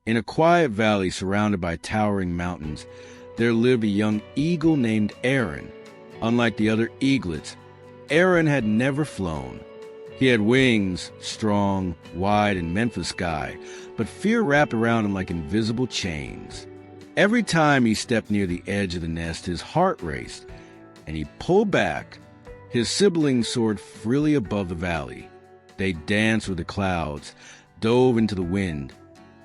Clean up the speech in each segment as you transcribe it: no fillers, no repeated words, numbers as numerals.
In a quiet valley surrounded by towering mountains, there lived a young eagle named Aaron. Unlike the other eaglets, Aaron had never flown. He had wings, strong, wide, and meant for the sky, but fear wrapped around him like invisible chains. Every time he stepped near the edge of the nest, his heart raced, and he pulled back. His siblings soared freely above the valley. They danced with the clouds, dove into the wind,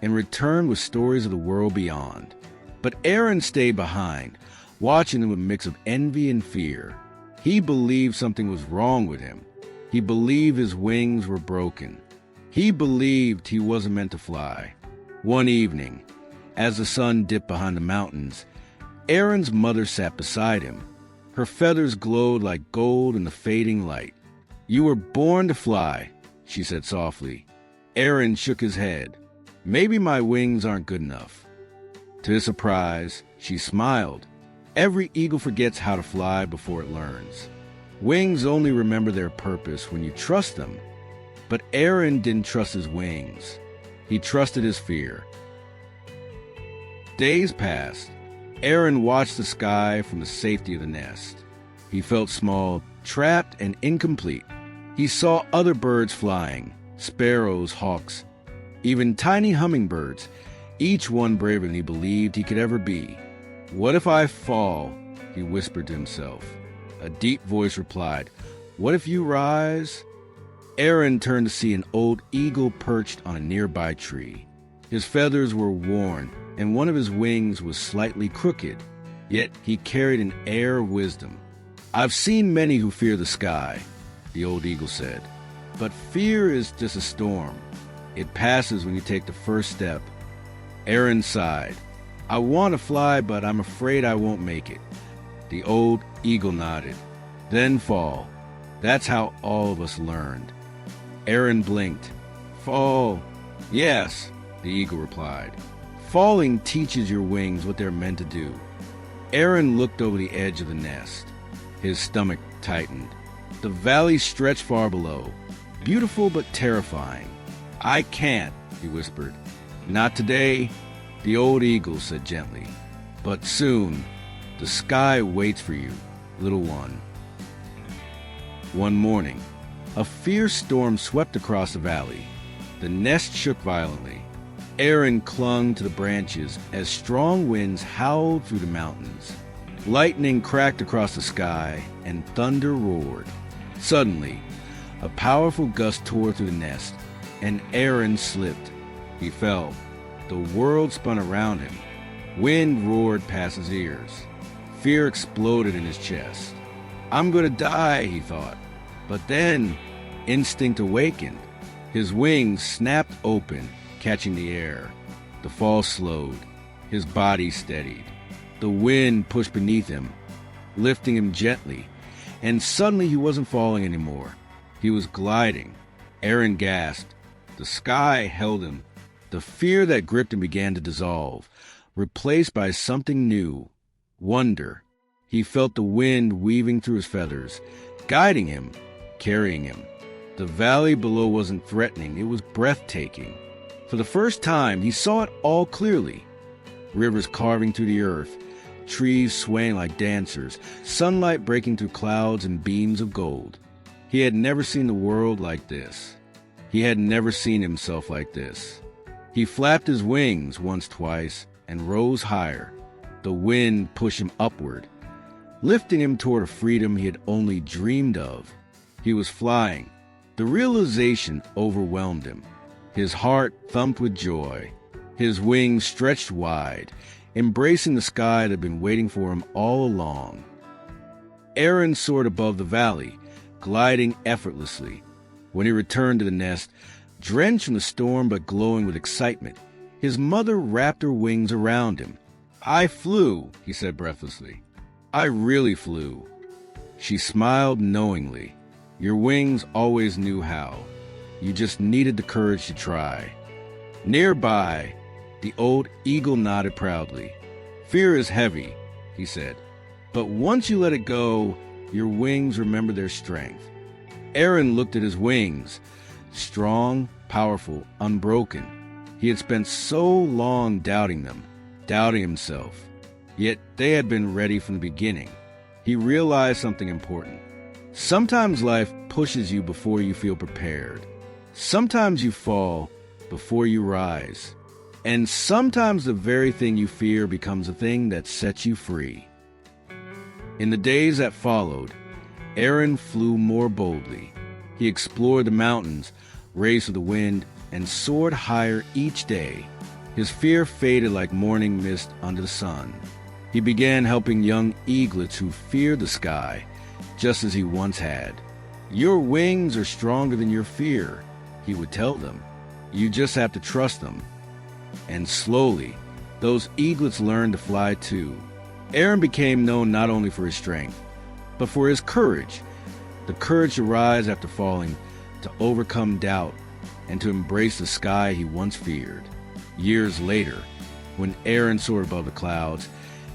and returned with stories of the world beyond. But Aaron stayed behind, watching them with a mix of envy and fear. He believed something was wrong with him. He believed his wings were broken. He believed he wasn't meant to fly. One evening, as the sun dipped behind the mountains, Aaron's mother sat beside him. Her feathers glowed like gold in the fading light. "You were born to fly," she said softly. Aaron shook his head. "Maybe my wings aren't good enough." To his surprise, she smiled. Every eagle forgets how to fly before it learns. Wings only remember their purpose when you trust them. But Aaron didn't trust his wings. He trusted his fear. Days passed. Aaron watched the sky from the safety of the nest. He felt small, trapped, and incomplete. He saw other birds flying, sparrows, hawks, even tiny hummingbirds, each one braver than he believed he could ever be. "What if I fall?" he whispered to himself. A deep voice replied, "What if you rise?" Aaron turned to see an old eagle perched on a nearby tree. His feathers were worn, and one of his wings was slightly crooked, yet he carried an air of wisdom. "I've seen many who fear the sky," the old eagle said, "but fear is just a storm. It passes when you take the first step." Aaron sighed. "I want to fly, but I'm afraid I won't make it." The old eagle nodded. "Then fall. That's how all of us learned." Aaron blinked. "Fall. Yes," the eagle replied. "Falling teaches your wings what they're meant to do." Aaron looked over the edge of the nest. His stomach tightened. The valley stretched far below, beautiful but terrifying. "I can't," he whispered. "Not today," the old eagle said gently. "But soon. The sky waits for you, little one." One morning, a fierce storm swept across the valley. The nest shook violently. Aaron clung to the branches as strong winds howled through the mountains. Lightning cracked across the sky, and thunder roared. Suddenly, a powerful gust tore through the nest, and Aaron slipped. He fell. The world spun around him. Wind roared past his ears. Fear exploded in his chest. "I'm going to die," he thought. But then, instinct awakened. His wings snapped open, catching the air. The fall slowed. His body steadied. The wind pushed beneath him, lifting him gently. And suddenly he wasn't falling anymore. He was gliding. Aaron gasped. The sky held him. The fear that gripped him began to dissolve, replaced by something new. Wonder. He felt the wind weaving through his feathers, guiding him, carrying him. The valley below wasn't threatening, it was breathtaking. For the first time, he saw it all clearly. Rivers carving through the earth, trees swaying like dancers, sunlight breaking through clouds and beams of gold. He had never seen the world like this. He had never seen himself like this. He flapped his wings once, twice, and rose higher. The wind pushed him upward, lifting him toward a freedom he had only dreamed of. He was flying. The realization overwhelmed him. His heart thumped with joy. His wings stretched wide, embracing the sky that had been waiting for him all along. Aaron soared above the valley, gliding effortlessly. When he returned to the nest, drenched in the storm but glowing with excitement, his mother wrapped her wings around him. "I flew," he said breathlessly. "I really flew." She smiled knowingly. "Your wings always knew how. You just needed the courage to try." Nearby, the old eagle nodded proudly. "Fear is heavy," he said, "but once you let it go, your wings remember their strength." Aaron looked at his wings, strong, powerful, unbroken. He had spent so long doubting them, doubting himself, yet they had been ready from the beginning. He realized something important. Sometimes life pushes you before you feel prepared. Sometimes you fall before you rise. And sometimes the very thing you fear becomes the thing that sets you free. In the days that followed, Aaron flew more boldly. He explored the mountains, raced with the wind, and soared higher each day. His fear faded like morning mist under the sun. He began helping young eaglets who feared the sky, just as he once had. "Your wings are stronger than your fear," he would tell them. "You just have to trust them." And slowly, those eaglets learned to fly too. Aaron became known not only for his strength, but for his courage. The courage to rise after falling, to overcome doubt, and to embrace the sky he once feared. Years later, when Aaron soared above the clouds,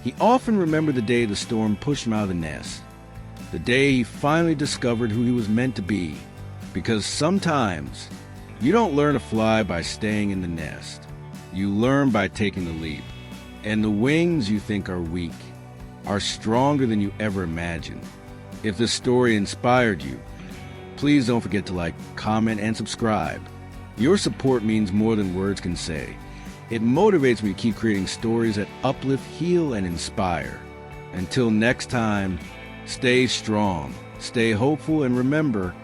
he often remembered the day the storm pushed him out of the nest. The day he finally discovered who he was meant to be. Because sometimes, you don't learn to fly by staying in the nest. You learn by taking the leap. And the wings you think are weak are stronger than you ever imagined. If this story inspired you, please don't forget to like, comment, and subscribe. Your support means more than words can say. It motivates me to keep creating stories that uplift, heal, and inspire. Until next time, stay strong, stay hopeful, and remember,